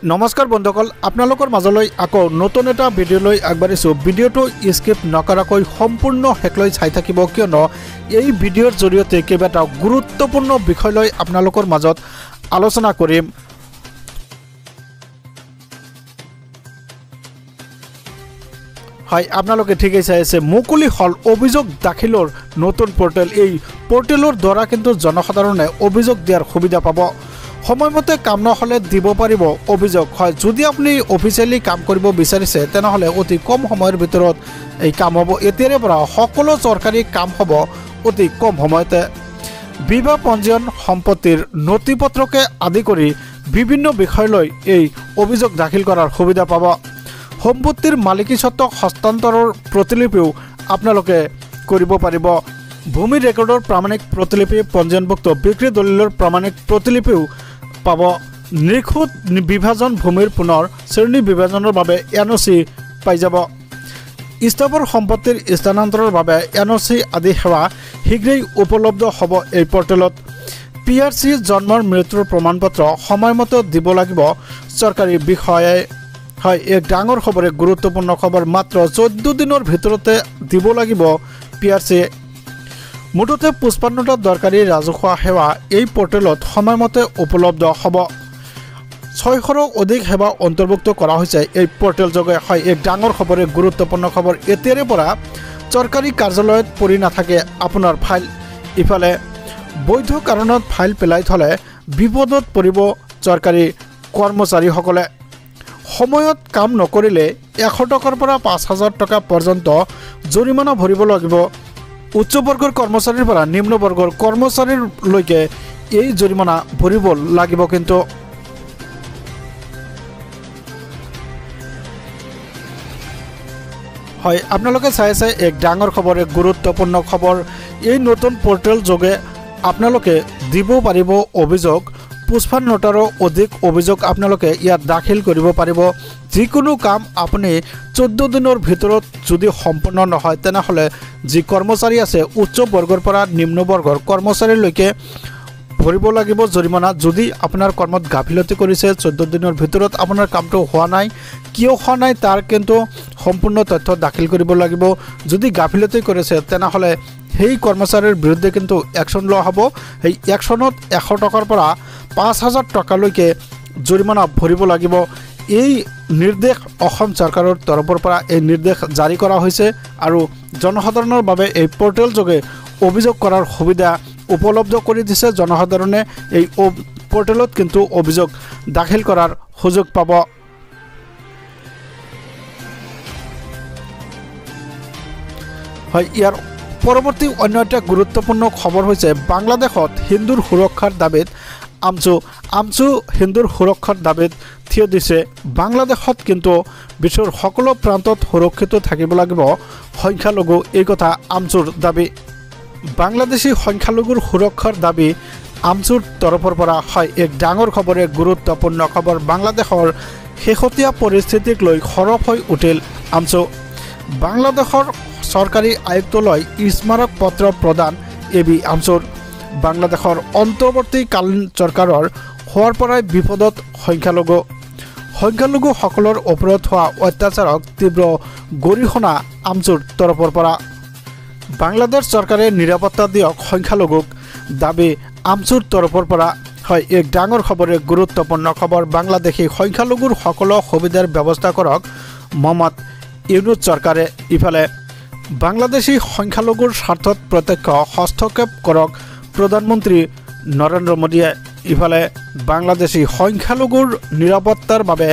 নমস্কাৰ বন্ধুসকল, আপোনালোকৰ মাজলৈ আকৌ নতুন এটা ভিডিঅ'লৈ আগবাঢ়িছোঁ। ভিডিঅ'টো স্কিপ নকৰাকৈ সম্পূৰ্ণ শেষলৈ চাই থাকিব, কিয়নো এই ভিডিঅ'ৰ জৰিয়তে কেইবাটা গুৰুত্বপূৰ্ণ বিষয় লৈ আপোনালোকৰ মাজত আলোচনা কৰিম। হয়, আপোনালোকে ঠিকই চাই আছে, মুকলি হল অভিযোগ দাখিলৰ নতুন পৰ্টেল। এই পৰ্টেলৰ দ্বাৰা কিন্তু জনসাধাৰণে অভিযোগ দিয়াৰ সুবিধা পাব। সময়মতে কাম নহ'লে দিব পাৰিব অভিযোগ। হয়, যদি আপুনি অফিচিয়েলি কাম কৰিব বিচাৰিছে তেনেহ'লে অতি কম সময়ৰ ভিতৰত এই কাম হ'ব। এতিয়াৰে পৰা সকলো চৰকাৰী কাম হ'ব অতি কম সময়তে। বিবাহ পঞ্জীয়ন, সম্পত্তিৰ নথি পত্ৰকে আদি কৰি বিভিন্ন বিষয় লৈ এই অভিযোগ দাখিল কৰাৰ সুবিধা পাব। সম্পত্তিৰ মালিকীস্বত্ব হস্তান্তৰৰ প্ৰতিলিপিও আপোনালোকে কৰিব পাৰিব। ভূমি ৰেকৰ্ডৰ প্ৰামাণিক প্ৰতিলিপি, পঞ্জীয়নভুক্ত বিক্ৰী দলিলৰ প্ৰামাণিক প্ৰতিলিপিও পাব। নিখুঁত বিভাজন ভূমিৰ পুনৰ শ্ৰেণী বিভাজনৰ বাবে NOC পাই যাব। স্থাৱৰ সম্পত্তিৰ স্থানান্তৰৰ বাবে NOC আদি সেৱা শীঘ্ৰেই উপলব্ধ হ'ব এই পৰ্টেলত। PRC, জন্মৰ মৃত্যুৰ প্ৰমাণপত্ৰ সময়মতে দিব লাগিব চৰকাৰী বিষয়াই। হয়, এক ডাঙৰ খবৰ, এক গুৰুত্বপূৰ্ণ খবৰ। মাত্ৰ 14 দিনৰ ভিতৰতে দিব লাগিব PRC। মুঠতে 55টা দৰকাৰী ৰাজহুৱা সেৱা এই পৰ্টেলত সময়মতে উপলব্ধ হ'ব। 600ৰো অধিক সেৱা অন্তৰ্ভুক্ত কৰা হৈছে এই পৰ্টেল যোগে। হয়, এক ডাঙৰ খবৰ, এক গুৰুত্বপূৰ্ণ খবৰ। এতিয়াৰে পৰা চৰকাৰী কাৰ্যালয়ত পৰি নাথাকে আপোনাৰ ফাইল। ইফালে বৈধ কাৰণত ফাইল পেলাই থ'লে বিপদত পৰিব চৰকাৰী কৰ্মচাৰীসকলে। সময়ত কাম নকৰিলে 100 টকাৰ পৰা 5000 টকা পৰ্যন্ত জৰিমনা ভৰিব লাগিব। উচ্চ বৰ্গৰ কৰ্মচাৰীৰ পৰা নিম্ন বৰ্গৰ কৰ্মচাৰীলৈকে এই জৰিমনা ভৰিব লাগিব। কিন্তু হয়, আপোনালোকে চাই আছে এক ডাঙৰ খবৰ, এক গুৰুত্বপূৰ্ণ খবৰ। এই নতুন পৰ্টেল যোগে আপোনালোকে দিব পাৰিব অভিযোগ। 55টাৰো অধিক অভিযোগ আপোনালোকে ইয়াত দাখিল কৰিব পাৰিব। যিকোনো কাম আপুনি 14 দিনৰ ভিতৰত যদি সম্পূৰ্ণ নহয় তেনেহ'লে যি কৰ্মচাৰী আছে উচ্চ বৰ্গৰ পৰা নিম্ন বৰ্গৰ কৰ্মচাৰীলৈকে ভৰিব লাগিব জৰিমনা। যদি আপোনাৰ কৰ্মত গাফিলতি কৰিছে, 14 দিনৰ ভিতৰত আপোনাৰ কামটো হোৱা নাই, কিয় হোৱা নাই তাৰ কিন্তু সম্পূৰ্ণ তথ্য দাখিল কৰিব লাগিব। যদি গাফিলতি কৰিছে তেনেহ'লে সেই কৰ্মচাৰীৰ বিৰুদ্ধে কিন্তু একশ্যন লোৱা হ'ব। সেই একশ্যনত 100 টকাৰ পৰা 5000 টকালৈকে জৰিমনা ভৰিব লাগিব। এই নিৰ্দেশ অসম চৰকাৰৰ তৰফৰ পৰা এই নিৰ্দেশ জাৰি কৰা হৈছে আৰু জনসাধাৰণৰ বাবে এই পৰ্টেল যোগে অভিযোগ কৰাৰ সুবিধা উপলব্ধ কৰি দিছে। জনসাধাৰণে এই পৰ্টেলত কিন্তু অভিযোগ দাখিল কৰাৰ সুযোগ পাব। হয়, ইয়াৰ পৰৱৰ্তী অন্য এটা গুৰুত্বপূৰ্ণ খবৰ হৈছে বাংলাদেশত হিন্দুৰ সুৰক্ষাৰ দাবীত আমচু হিন্দুৰ সুৰক্ষাৰ দাবীত থিয় দিছে। বাংলাদেশত কিন্তু বিশ্বৰ সকলো প্ৰান্তত সুৰক্ষিত থাকিব লাগিব সংখ্যালঘু, এই কথা আমচুৰ দাবী। বাংলাদেশী সংখ্যালঘুৰ সুৰক্ষাৰ দাবী আমচুৰ তৰফৰ পৰা। হয়, এক ডাঙৰ খবৰ, এক গুৰুত্বপূৰ্ণ খবৰ। বাংলাদেশৰ শেহতীয়া পৰিস্থিতিক লৈ সৰব হৈ উঠিল আমচু। বাংলাদেশৰ চৰকাৰী আয়ুক্তলৈ স্মাৰক পত্ৰ প্ৰদান AB আমচুৰ। বাংলাদেশৰ অন্তৰ্বৰ্তীকালীন চৰকাৰৰ হোৱাৰ পৰাই বিপদত সংখ্যালঘুসকলৰ ওপৰত হোৱা অত্যাচাৰক তীব্ৰ গৰিহণা আমচুৰ তৰফৰ পৰা। বাংলাদেশ চৰকাৰে নিৰাপত্তা দিয়ক সংখ্যালঘুক, দাবী আমচুৰ তৰফৰ পৰা। হয়, এক ডাঙৰ খবৰ, এক গুৰুত্বপূৰ্ণ খবৰ। বাংলাদেশী সংখ্যালঘুৰ সকলো সুবিধাৰ ব্যৱস্থা কৰক মহম্মদ ইউনুছ চৰকাৰে। ইফালে বাংলাদেশী সংখ্যালঘুৰ স্বাৰ্থত প্ৰত্যক্ষ হস্তক্ষেপ কৰক প্ৰধানমন্ত্ৰী নৰেন্দ্ৰ মোদীয়ে। ইফালে বাংলাদেশী সংখ্যালঘুৰ নিৰাপত্তাৰ বাবে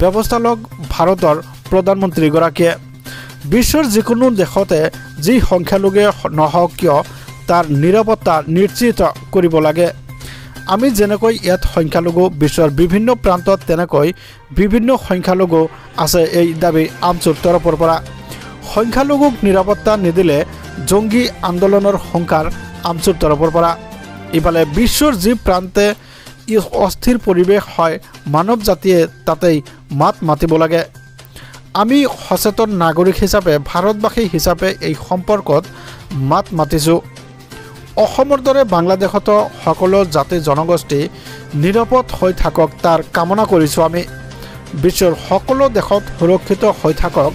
ব্যৱস্থা লওক ভাৰতৰ প্ৰধানমন্ত্ৰীগৰাকীয়ে। বিশ্বৰ যিকোনো দেশতে যি সংখ্যালঘুৱে নহওক কিয় তাৰ নিৰাপত্তা নিশ্চিত কৰিব লাগে। আমি যেনেকৈ ইয়াত সংখ্যালঘু, বিশ্বৰ বিভিন্ন প্ৰান্তত তেনেকৈ বিভিন্ন সংখ্যালঘু আছে, এই দাবী আমচুৰ তৰফৰ পৰা। সংখ্যালঘুক নিৰাপত্তা নিদিলে জংগী আন্দোলনৰ সংকাৰ আমচুৰ তৰফৰ পৰা। ইফালে বিশ্বৰ যি প্ৰান্তে অস্থিৰ পৰিৱেশ হয়, মানৱ জাতিয়ে তাতেই মাত মাতিব লাগে। আমি সচেতন নাগৰিক হিচাপে, ভাৰতবাসী হিচাপে এই সম্পৰ্কত মাত মাতিছোঁ। অসমৰ দৰে বাংলাদেশতো সকলো জাতি জনগোষ্ঠী নিৰাপদ হৈ থাকক তাৰ কামনা কৰিছোঁ আমি। বিশ্বৰ সকলো দেশত সুৰক্ষিত হৈ থাকক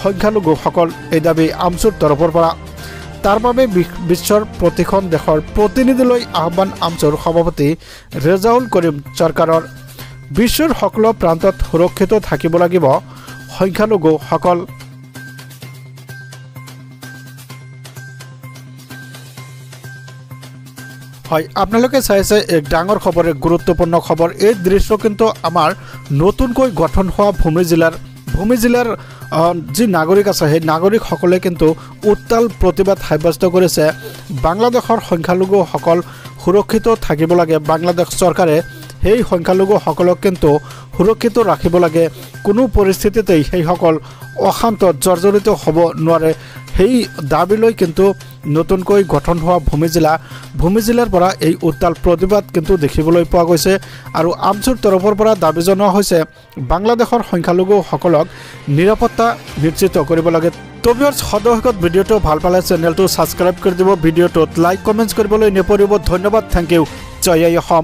সংখ্যালঘুসকল, এই দাবী আমছুৰ তৰফৰ পৰা। তাৰ বাবে বিশ্বৰ প্ৰতিখন দেশৰ প্ৰতিনিধিলৈ আহ্বান আমছুৰ সভাপতি ৰেজাউল কৰিম চৰকাৰৰ। বিশ্বৰ সকলো প্ৰান্তত সুৰক্ষিত থাকিব লাগিব সংখ্যালঘুসকল। হয়, আপোনালোকে চাইছে এক ডাঙৰ খবৰ, এক গুৰুত্বপূৰ্ণ খবৰ। এই দৃশ্য কিন্তু আমাৰ নতুনকৈ গঠন হোৱা ভূমি জিলাৰ যি নাগৰিক আছে সেই নাগৰিকসকলে কিন্তু উত্তাল প্ৰতিবাদ সাব্যস্ত কৰিছে। বাংলাদেশৰ সংখ্যালঘুসকল সুৰক্ষিত থাকিব লাগে। বাংলাদেশ চৰকাৰে সেই সংখ্যালঘুসকলক কিন্তু সুৰক্ষিত ৰাখিব লাগে। কোনো পৰিস্থিতিতেই সেইসকল অশান্তত জৰ্জৰিত হ'ব নোৱাৰে। সেই দাবীলৈ কিন্তু নতুনকৈ গঠন হোৱা ভূমি জিলাৰ পৰা এই উত্তাল প্ৰতিবাদ কিন্তু দেখিবলৈ পোৱা গৈছে। আৰু আমছুৰ তৰফৰ পৰা দাবী জনোৱা হৈছে বাংলাদেশৰ সংখ্যালঘুসকলক নিৰাপত্তা নিশ্চিত কৰিব লাগে। তো ভিউয়াৰ্স, সদশেষত ভিডিঅ'টো ভাল পালে চেনেলটো ছাবস্ক্ৰাইব কৰি দিব, ভিডিঅ'টোত লাইক কমেণ্টছ কৰিবলৈ নপৰিব। ধন্যবাদ, থেংক ইউ, জয় অসম।